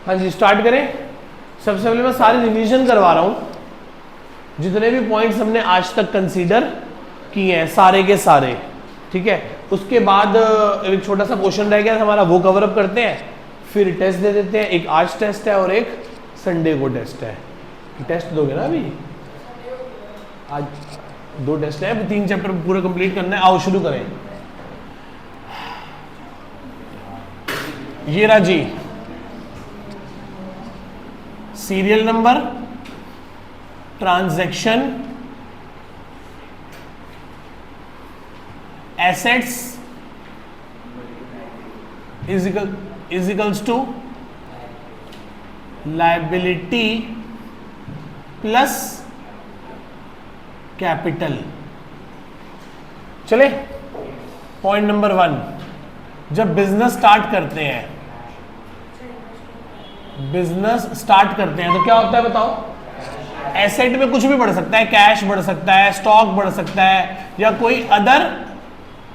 हाँ जी स्टार्ट करें। सबसे पहले मैं सारी रिवीजन करवा रहा हूँ जितने भी पॉइंट्स हमने आज तक कंसीडर किए हैं सारे के सारे, ठीक है। उसके बाद एक छोटा सा क्वेश्चन रह गया हमारा, वो कवर अप करते हैं, फिर टेस्ट दे देते हैं। एक आज टेस्ट है और एक संडे को टेस्ट है। टेस्ट दोगे ना अभी? आज 2 टेस्ट है, 3 चैप्टर पूरा कंप्लीट करना है। आओ शुरू करें। ये रहा जी serial number, transaction, assets equals to liability plus capital. चले पॉइंट नंबर 1, जब बिजनेस स्टार्ट करते हैं तो क्या होता है बताओ? एसेट में कुछ भी बढ़ सकता है, कैश बढ़ सकता है, स्टॉक बढ़ सकता है, या कोई अदर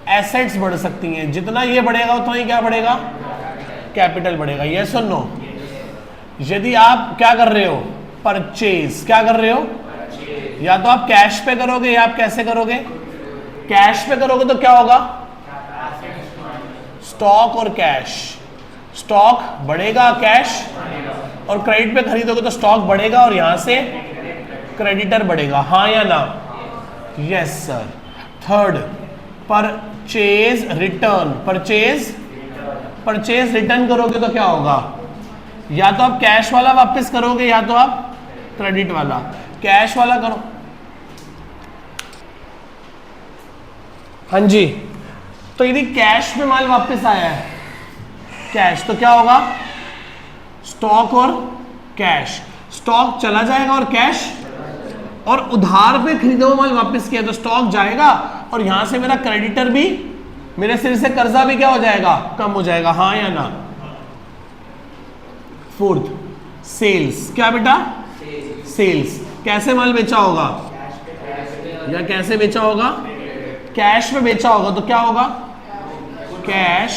एसेट्स बढ़ सकती हैं। जितना ये बढ़ेगा उतना ही क्या बढ़ेगा? कैपिटल बढ़ेगा। यस और नो? यदि आप क्या कर रहे हो? परचेज। क्या कर रहे हो? या तो आप कैश पे करोगे या आप कैसे करोगे? कैश पे करोगे तो क्या होगा? स्टॉक और कैश। स्टॉक बढ़ेगा, कैश, और क्रेडिट पे खरीदोगे तो स्टॉक बढ़ेगा और यहां से क्रेडिटर बढ़ेगा। हाँ या ना? Yes sir. Third, purchase return. Purchase return करोगे तो क्या होगा? या तो आप कैश वाला वापस करोगे या तो आप क्रेडिट वाला। कैश वाला करो। हाँ जी, तो यदि कैश में माल वापस आया है, कैश, तो क्या होगा? स्टॉक और कैश। स्टॉक चला जाएगा और कैश, और उधार पे खरीदा हुआ माल वापस किया तो स्टॉक जाएगा और यहां से मेरा क्रेडिटर भी, मेरे सिर से कर्जा भी क्या हो जाएगा? कम हो जाएगा। हाँ या ना? Fourth, sales. क्या बेटा? सेल्स। कैसे माल बेचा होगा या कैसे बेचा होगा? कैश में बेचा होगा तो क्या होगा? कैश,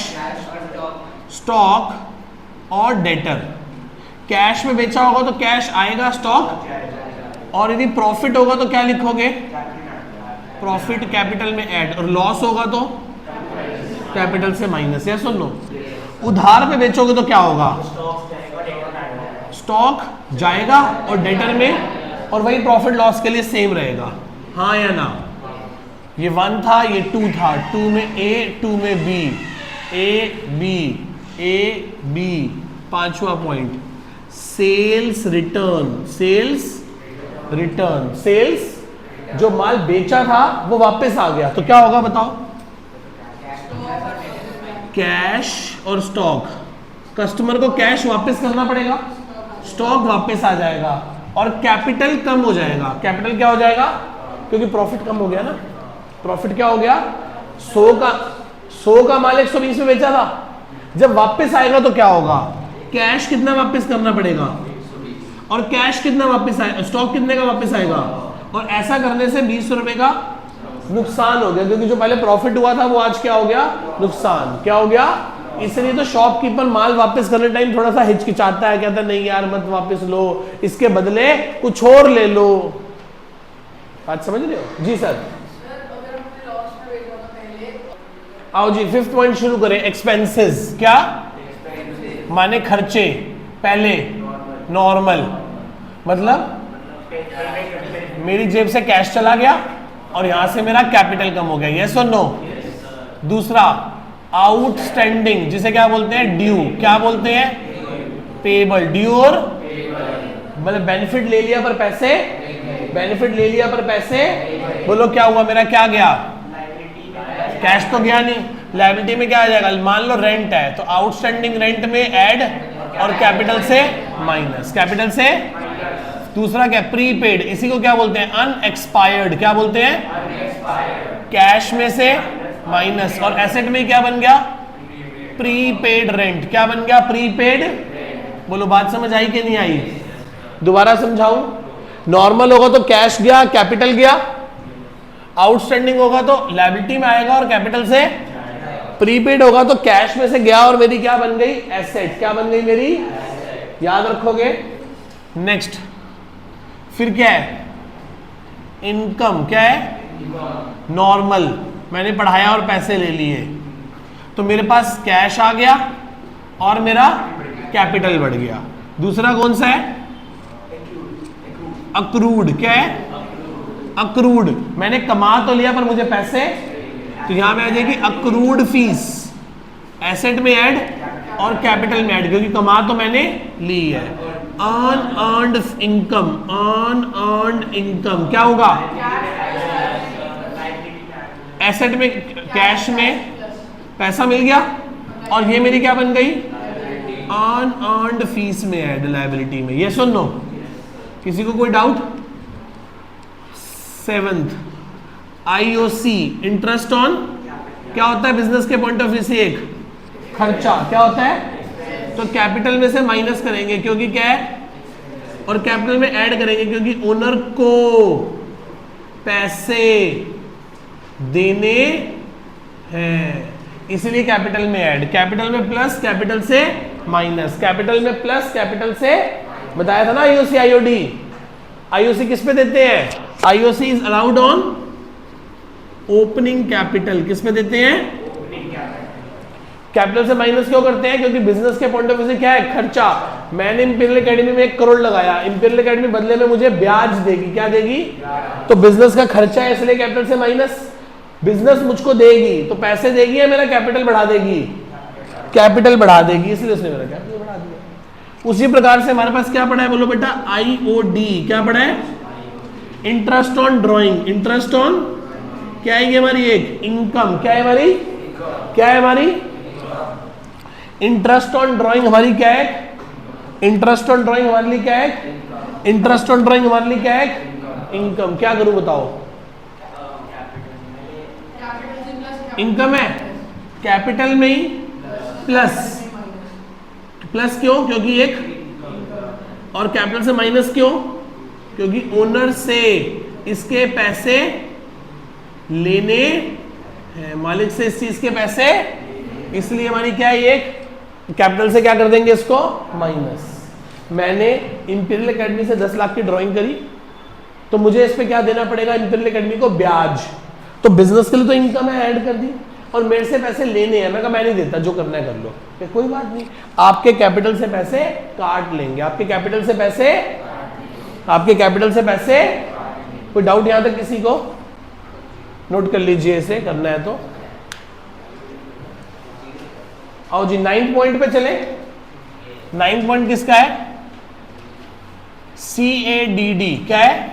स्टॉक और डेटर। कैश में बेचा होगा तो कैश आएगा, स्टॉक, और यदि प्रॉफिट होगा तो क्या लिखोगे? प्रॉफिट कैपिटल में ऐड, और लॉस होगा तो कैपिटल से माइनस। या सुन लो, उधार पे बेचोगे तो क्या होगा? स्टॉक जाएगा और डेटर में, और वही प्रॉफिट लॉस के लिए सेम रहेगा। हाँ या ना? ये 1 था, ये 2 था। 2 में ए, 2 में B, A B, A B. 5वां पॉइंट, सेल्स रिटर्न। सेल्स जो माल बेचा था वो वापस आ गया तो क्या होगा बताओ? कैश और स्टॉक। कस्टमर को कैश वापस करना पड़ेगा, स्टॉक वापस आ जाएगा, और कैपिटल कम हो जाएगा। कैपिटल क्या हो जाएगा? क्योंकि प्रॉफिट कम हो गया ना। प्रॉफिट क्या हो गया? 100 का माल 120 में बेचा था, जब वापस आएगा तो क्या होगा? कैश कितना वापस करना पड़ेगा, और कैश कितना वापस आएगा, स्टॉक कितने का वापस आएगा, और ऐसा करने से 20 रुपए का नुकसान हो गया, क्योंकि जो पहले प्रॉफिट हुआ था वो आज क्या हो गया? नुकसान। क्या हो गया? इसलिए तो शॉपकीपर माल वापस करने टाइम थोड़ा सा हिचकिचाता है, कहता है नहीं यार मत वापस लो, इसके बदले कुछ और ले लो। बात समझ रहे हो? जी सर। आओ जी 5th पॉइंट शुरू करें। एक्सपेंसेस। क्या माने? खर्चे। पहले नॉर्मल, मतलब मेरी जेब से कैश चला गया और यहां से मेरा कैपिटल कम हो गया। यस और नो? दूसरा, आउटस्टैंडिंग, जिसे क्या बोलते हैं? ड्यू। क्या बोलते हैं? पेबल। ड्यू और मतलब बेनिफिट ले लिया पर पैसे, बोलो क्या हुआ? मेरा क्या गया? कैश तो गया नहीं, लायबिलिटी में क्या आ जाएगा? मान लो रेंट है तो आउटस्टैंडिंग रेंट में ऐड और कैपिटल से माइनस। कैपिटल से दूसरा क्या? प्रीपेड। इसी को क्या बोलते हैं? अनएक्सपायर्ड। क्या बोलते हैं? कैश में से माइनस, और एसेट में क्या बन गया? Prepaid rent. क्या बन गया? प्रीपेड। बोलो बात समझ आई कि नहीं आई? दोबारा समझाऊं? नॉर्मल होगा तो कैश गया, कैपिटल गया। आउटस्टैंडिंग होगा तो लायबिलिटी में आएगा और कैपिटल से। प्रीपेड होगा तो कैश में से गया और मेरी क्या बन गई? एसेट। क्या बन गई मेरी? याद रखोगे। नेक्स्ट फिर क्या है, इनकम क्या है, नॉर्मल, मैंने पढ़ाया और पैसे ले लिए, तो मेरे पास कैश आ गया और मेरा कैपिटल बढ़ गया। दूसरा कौन सा है, अक्रूड, क्या है, अक्रूड, मैंने कमा तो लिया पर मुझे पैसे, तो यहां पे आ जाएगी अक्रूड फीस, एसेट में ऐड और कैपिटल में ऐड, क्योंकि कमा तो मैंने ली है। अनअर्न्ड इनकम, अनअर्न्ड इनकम क्या होगा, एसेट में, कैश में पैसा मिल गया और ये मेरी क्या बन गई, अनअर्न्ड फीस में ऐड, लायबिलिटी में। ये सुन लो, किसी को कोई doubt. 7th IOC, interest on, क्या होता है बिजनेस के पॉइंट ऑफ व्यू से एक खर्चा, क्या होता है, तो कैपिटल में से माइनस करेंगे क्योंकि क्या है, और कैपिटल में ऐड करेंगे क्योंकि ओनर को पैसे देने हैं, इसलिए कैपिटल में ऐड, कैपिटल में प्लस, कैपिटल से माइनस, कैपिटल में प्लस, कैपिटल से, बताया था ना IOC IOD। IOC किस पे देते हैं, IOC is allowed on opening capital, किस पे देते हैं, कैपिटल से माइनस क्यों करते हैं, क्योंकि बिजनेस के पॉइंट ऑफ व्यू से क्या है, खर्चा। मैंने इंपीरियल एकेडमी में 1 करोड़ लगाया, इंपीरियल एकेडमी बदले में मुझे ब्याज देगी, क्या देगी, तो बिजनेस का खर्चा है इसलिए कैपिटल से माइनस, बिजनेस मुझको देगी तो पैसे देगी या मेरा कैपिटल बढ़ा देगी, कैपिटल बढ़ा देगी, इसलिए उसने मेरा कैपिटल बढ़ा दिया। उसी प्रकार से हमारे पास क्या पड़ा है, बोलो बेटा, IOD, क्या पड़ा है, interest on drawing, interest on क्या है, हमारी एक इनकम, क्या है हमारी, क्या है हमारी, इंटरेस्ट ऑन ड्रॉइंग हमारी क्या है, इंटरेस्ट ऑन ड्रॉइंग हमारे लिए क्या है, इंटरेस्ट ऑन ड्रॉइंग हमारे लिए क्या है, इनकम। क्या करूं बताओ, इनकम है, कैपिटल में ही प्लस, प्लस क्यों, क्योंकि एक, और कैपिटल से माइनस क्यों, क्योंकि ओनर से इसके पैसे लेने हैं, मालिक से इस चीज के पैसे, इसलिए हमारी क्या है, एक कैपिटल से क्या कर देंगे इसको, माइनस। मैंने इंपीरियल एकेडमी से 10 लाख की ड्राइंग करी तो मुझे इस पे क्या देना पड़ेगा, इंपीरियल एकेडमी को ब्याज, तो बिजनेस के लिए तो इनकम है, ऐड कर दी, और मेरे से पैसे लेने हैं, मैं कहा मैं नहीं देता, जो करना है कर लो, तो कोई बात नहीं, आपके कैपिटल से पैसे काट लेंगे, आपके कैपिटल से पैसे, आपके कैपिटल से पैसे। कोई डाउट यहां तक किसी को, नोट कर लीजिए, इसे करना है तो। आओ जी 9th पॉइंट पे चले। 9th पॉइंट किसका है, CADD, क्या है,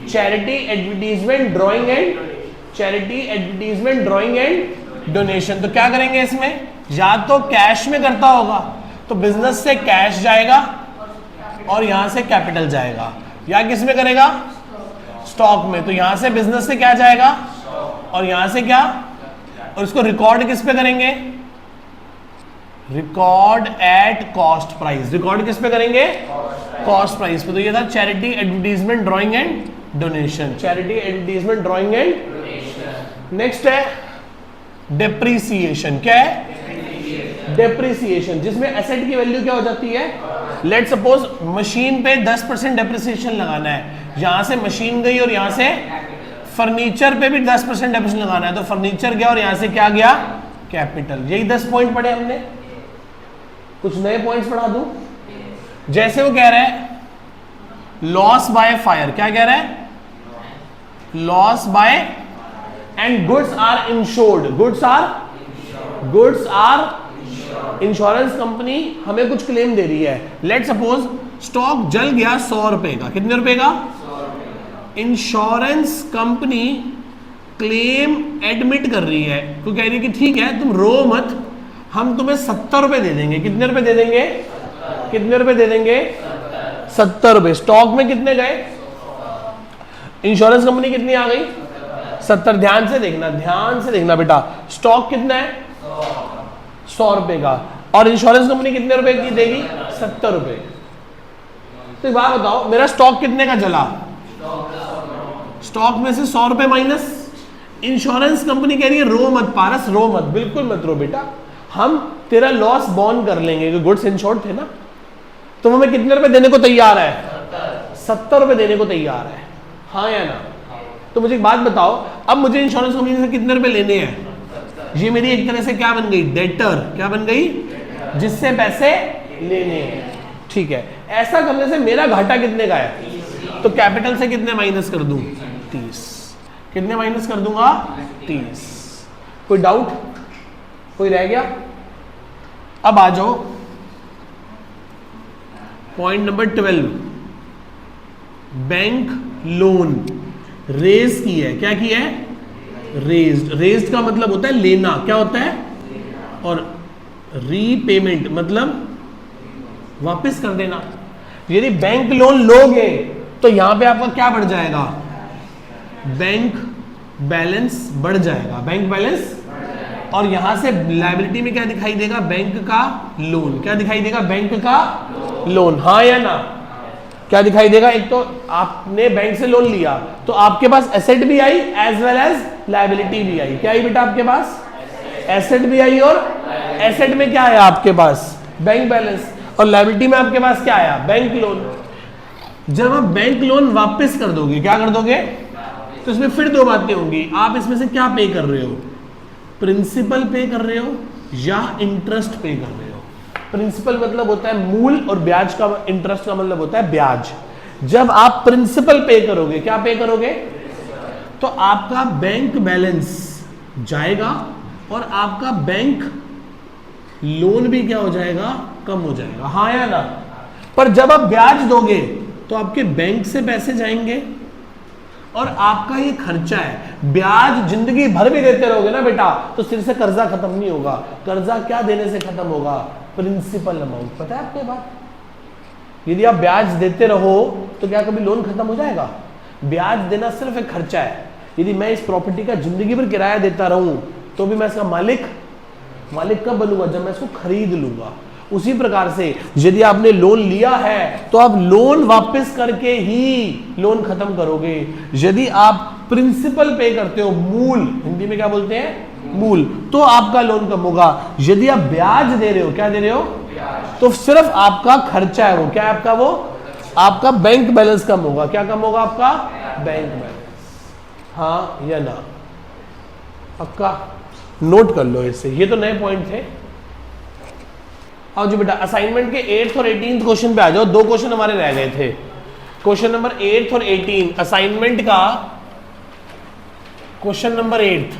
charity advertisement drawing and, charity advertisement drawing and donation. तो क्या करेंगे इसमें, या तो कैश में करता होगा तो बिजनेस से कैश जाएगा और यहां से कैपिटल जाएगा, या किस में करेगा, स्टॉक में, तो यहां से बिजनेस से क्या जाएगा और यहां से क्या, और इसको रिकॉर्ड किस पे करेंगे, record at cost price, record किस पे करेंगे, कॉस्ट प्राइस पे। तो ये था charity advertisement drawing and donation, charity advertisement drawing and donation. Next है डेप्रीसिएशन, क्या है, डेप्रीसिएशन, जिसमें एसेट की वैल्यू क्या हो जाती है, लेट सपोज मशीन पे 10% डेप्रीसिएशन लगाना है, यहां से मशीन गई और यहां से फर्नीचर पे भी 10% डेप्रीसिएशन लगाना है, तो फर्नीचर गया और यहां से क्या गया, कैपिटल। यही 10 पॉइंट पढ़े हमने, कुछ नए पॉइंट्स पढ़ा दूं। जैसे वो कह रहा है लॉस बाय फायर, क्या कह रहा है, loss by, and goods are insured, goods are insurance company हमें कुछ क्लेम दे रही है। लेट सपोज स्टॉक जल गया 100 रुपए का, कितने रुपए का, इंश्योरेंस कंपनी क्लेम एडमिट कर रही है, तो कह रही है कि ठीक है तुम रो मत, हम तुम्हें 70 रुपए दे देंगे। कितने रुपए दे देंगे, कितने रुपए दे देंगे, 70 रुपए। स्टॉक में कितने गए, इंश्योरेंस कंपनी कितनी आ गई, 70। ध्यान से देखना, ध्यान से देखना बेटा, स्टॉक कितना है, 100 रुपए का, और इंश्योरेंस कंपनी कितने रुपए की देगी, 70 रुपए। तो एक बात बताओ, मेरा स्टॉक कितने का जला, स्टॉक में से 100 रुपए माइनस, इंश्योरेंस कंपनी कह रही है रो मत पारस, रो मत, बिल्कुल मत रो बेटा, हम तेरा लॉस बॉर्न कर लेंगे, क्योंकि गुड्स इंश्योर्ड थे ना, तो हमें कितने रुपए देने को तैयार है? 70 रुपए देने को तैयार है, हाँ या ना? तो मुझे एक बात बताओ, अब मुझे इंश्योरेंस कंपनी से कितने रुपए लेने हैं? ये मेरी एक तरह से क्या बन गई? डेटर। क्या बन गई? जिससे पैसे लेने हैं, ठीक है। ऐसा करने से मेरा घाटा कितने का है? तो कैपिटल से कितने माइनस कर दूं? 30। कितने माइनस कर दूंगा? 30। कोई डाउट? कोई रह गया? अब आ जाओ point number 12, bank loan raise की है। क्या की है? रेज्ड। रेज्ड का मतलब होता है लेना। क्या होता है? और रीपेमेंट मतलब वापस कर देना। यदि बैंक लोन लोगे तो यहां पे आपका क्या बढ़ जाएगा? बैंक बैलेंस बढ़ जाएगा, बैंक बैलेंस। और यहां से लायबिलिटी में क्या दिखाई देगा? बैंक का लोन। क्या दिखाई देगा? बैंक का लोन, हाँ या ना? क्या दिखाई देगा? एक तो आपने बैंक से लोन लिया तो आपके पास एसेट भी I as well as liability भी आई। क्या आई बेटा आपके पास? एसेट भी आई, और एसेट में क्या आया आपके पास? Bank balance. और लायबिलिटी में आपके पास क्या आया? Bank loan. जब आप बैंक लोन वापस कर दोगे, क्या कर दोगे? तो इसमें फिर दो बातें होंगी। आप इसमें से क्या पे कर रहे हो? प्रिंसिपल पे कर रहे हो या इंटरेस्ट पे कर रहे हो? प्रिंसिपल मतलब होता है मूल, और ब्याज का, इंटरेस्ट का मतलब होता है ब्याज। जब आप प्रिंसिपल पे करोगे, क्या पे करोगे? तो आपका बैंक बैलेंस जाएगा और आपका बैंक लोन भी क्या हो जाएगा? कम हो जाएगा, हाँ या ना? पर जब आप ब्याज दोगे तो आपके बैंक से पैसे जाएंगे और आपका ये खर्चा है। ब्याज जिंदगी भर भी देते रहोगे ना बेटा, तो सिर से कर्जा खत्म नहीं होगा। कर्जा क्या देने से खत्म होगा? Principal amount. पता है आपको बात? यदि आप ब्याज देते रहो तो क्या कभी लोन खत्म हो जाएगा? ब्याज देना सिर्फ एक खर्चा है। यदि मैं इस प्रॉपर्टी का जिंदगी भर किराया देता रहूं तो भी मैं इसका मालिक कब बनूंगा? जब मैं इसको खरीद लूंगा। उसी प्रकार से यदि आपने लोन लिया है तो आप लोन वापस करके ही लोन खत्म करोगे। यदि आप प्रिंसिपल पे करते हो, मूल, हिंदी में क्या बोलते हैं? मूल, तो आपका लोन कम होगा। यदि आप ब्याज दे रहे हो, क्या दे रहे हो? तो सिर्फ आपका खर्चा है वो। क्या है आपका? वो आपका बैंक बैलेंस कम होगा। क्या कम होगा आपका? बैंक बैलेंस, हाँ या ना? पक्का? नोट कर लो इसे, ये तो नए पॉइंट थे। आओ जी बेटा, असाइनमेंट के 8th और 18th क्वेश्चन पे आ जाओ। 2 क्वेश्चन हमारे रह गए थे। क्वेश्चन नंबर 8 और 18 असाइनमेंट का। क्वेश्चन नंबर 8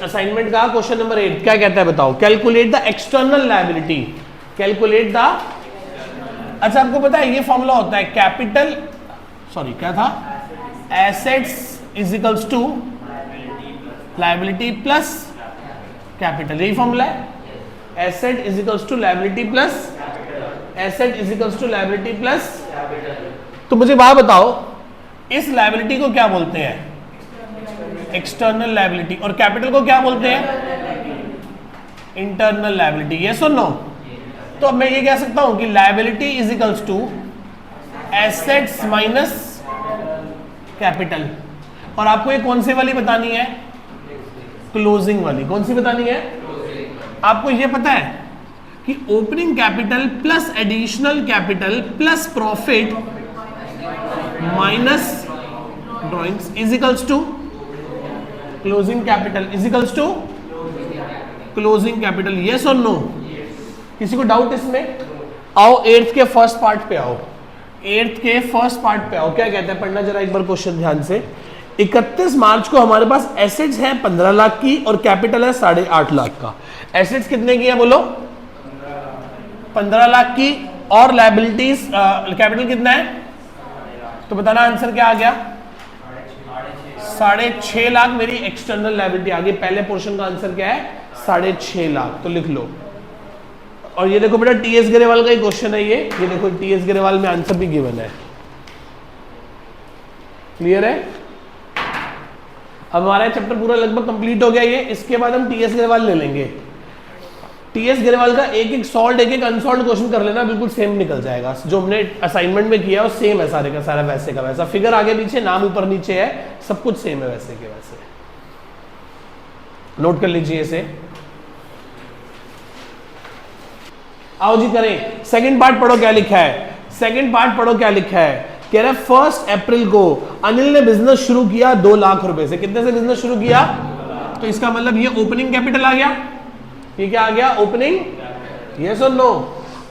असाइनमेंट का क्वेश्चन नंबर 8 क्या कहता है बताओ? Calculate the external liability. Calculate the, अच्छा आपको पता है ये फॉर्मूला होता है कैपिटल, सॉरी क्या था? Assets is equals to liability plus capital. यही फॉर्मूला है। Asset is equals to liability plus, asset is equals to liability plus. तो मुझे बात बताओ, इस लायबिलिटी को क्या बोलते हैं? External liability. और कैपिटल को क्या बोलते हैं? Internal liability. यस और नो? तो अब मैं ये कह सकता हूं कि liability is equals to assets minus capital. और आपको ये कौन से वाली बतानी है? क्लोजिंग वाली। कौन सी बतानी है? आपको ये पता है कि opening capital plus additional capital plus profit minus drawings is equals to closing capital is equals to closing capital. Yes और नो? किसी को डाउट इसमें? आओ 8th के फर्स्ट पार्ट पे आओ। 8th के फर्स्ट पार्ट पे आओ। क्या कहता है? पढ़ना जरा एक बार क्वेश्चन ध्यान से। 31 मार्च को हमारे पास एसेट्स है 15 लाख की और कैपिटल है 8.5 लाख का। एसेट्स कितने की है बोलो? 15 लाख की। और लायबिलिटीज कैपिटल कितना है? तो बताना आंसर क्या आ गया? 6.5 लाख मेरी एक्सटर्नल लायबिलिटी आ गई। पहले पोर्शन का आंसर क्या है? 6.5 लाख। तो लिख लो। और ये देखो बेटा टीएस ग्रेवाल का ही क्वेश्चन है ये देखो टीएस ग्रेवाल में आंसर भी गिवन है। क्लियर है? अब हमारा चैप्टर पूरा लगभग कंप्लीट हो गया ये। इसके बाद हम टीएस ग्रेवाल ले लेंगे। टीएस ग्रेवाल का एक एक सॉल्व, एक एक अनसॉल्व क्वेश्चन कर लेना, बिल्कुल सेम निकल जाएगा। जो हमने असाइनमेंट में किया है वो सेम है सारे का सारा, वैसे का वैसा। फिगर आगे पीछे, नाम ऊपर नीचे है, सब कुछ सेम है वैसे के वैसे। नोट कर लीजिए इसे। आओ जी करें। सेकंड पार्ट पढ़ो क्या लिखा है, सेकंड पार्ट पढ़ो क्या लिखा है। कह रहा है 1 अप्रैल को अनिल ने बिजनेस शुरू किया 2 लाख रुपए से। कितने से बिजनेस शुरू किया? तो इसका मतलब ये ओपनिंग कैपिटल आ गया। ये क्या आ गया? ओपनिंग। यस और नो?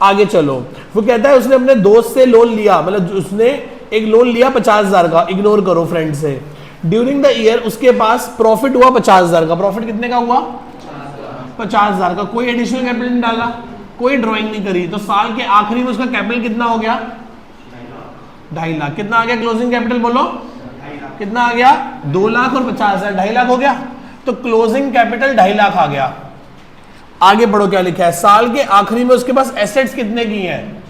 आगे चलो, वो कहता है उसने अपने दोस्त से लोन लिया, मतलब उसने एक लोन लिया 50,000 का, इग्नोर करो फ्रेंड से। ड्यूरिंग द ईयर उसके पास प्रॉफिट हुआ 50,000 का। प्रॉफिट कितने का हुआ? 50,000 का। कोई एडिशनल कैपिटल नहीं डाला, कोई ड्राइंग नहीं करी, तो साल के आखिरी में उसका कैपिटल कितना हो गया? 2.5 लाख। कितना आ गया क्लोजिंग कैपिटल? बोलो कितना आ गया? 2 लाख और 50,000, 2.5 लाख हो गया। तो क्लोजिंग कैपिटल 2.5 लाख आ गया। आगे बढ़ो क्या लिखा है। साल के आखिरी में उसके पास एसेट्स कितने की हैं?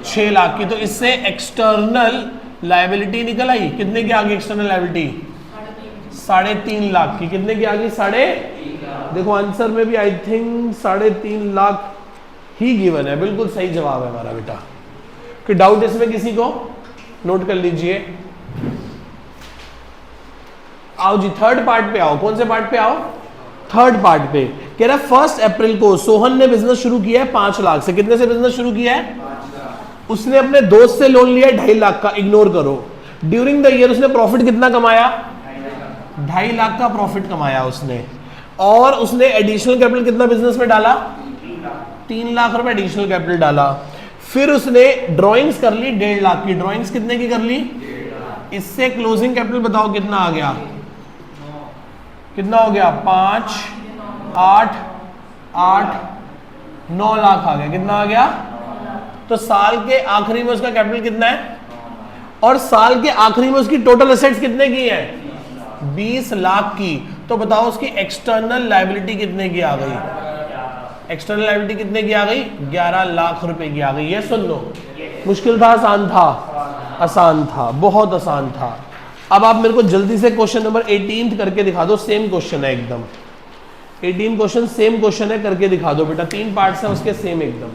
6 लाख की। तो इससे एक्सटर्नल लायबिलिटी निकल आई। कितने की आ गई एक्सटर्नल लायबिलिटी? 3.5 लाख की। कितने की आ गई? देखो आंसर में भी I think 3.5 lakh he given है। बिल्कुल सही जवाब है हमारा बेटा। कि डाउट इसमें किसी को? नोट कर लीजिए। आओ जी थर्ड पार्ट पे आओ। कौन से पार्ट पे आओ? थर्ड पार्ट पे। कह रहा है 1 अप्रैल को सोहन ने बिजनेस शुरू किया है 5 लाख से। कितने से बिजनेस शुरू किया है? उसने अपने दोस्त से लोन लिया 2.5 लाख का, इग्नोर करो। ड्यूरिंग द ईयर उसने प्रॉफिट कितना कमाया? 2.5 लाख का प्रॉफिट कमाया उसने। और उसने एडिशनल कैपिटल कितना बिजनेस में डाला? 3 लाख रुपए एडिशनल कैपिटल डाला। फिर उसने ड्राइंग्स कर ली 1.5 लाख की। ड्राइंग्स कितने की कर ली? इससे क्लोजिंग कैपिटल बताओ कितना आ गया? कितना हो गया? 5, 8, 9 लाख आ गया। कितना आ गया? तो साल के आखिरी में उसका कैपिटल कितना है? और साल के आखिरी में उसकी टोटल एसेट्स कितने की है? 20 लाख की। तो बताओ उसकी एक्सटर्नल लायबिलिटी कितने की आ गई? एक्सटर्नल लायबिलिटी कितने की आ गई? 11 लाख रुपए की आ गई। ये सुन लो। मुश्किल था आसान था? आसान था, बहुत आसान था। अब आप मेरे को जल्दी से क्वेश्चन नंबर 18 करके दिखा दो। सेम क्वेश्चन है एकदम। 18 क्वेश्चन सेम क्वेश्चन है, करके दिखा दो बेटा। 3 पार्ट्स हैं उसके, सेम एकदम।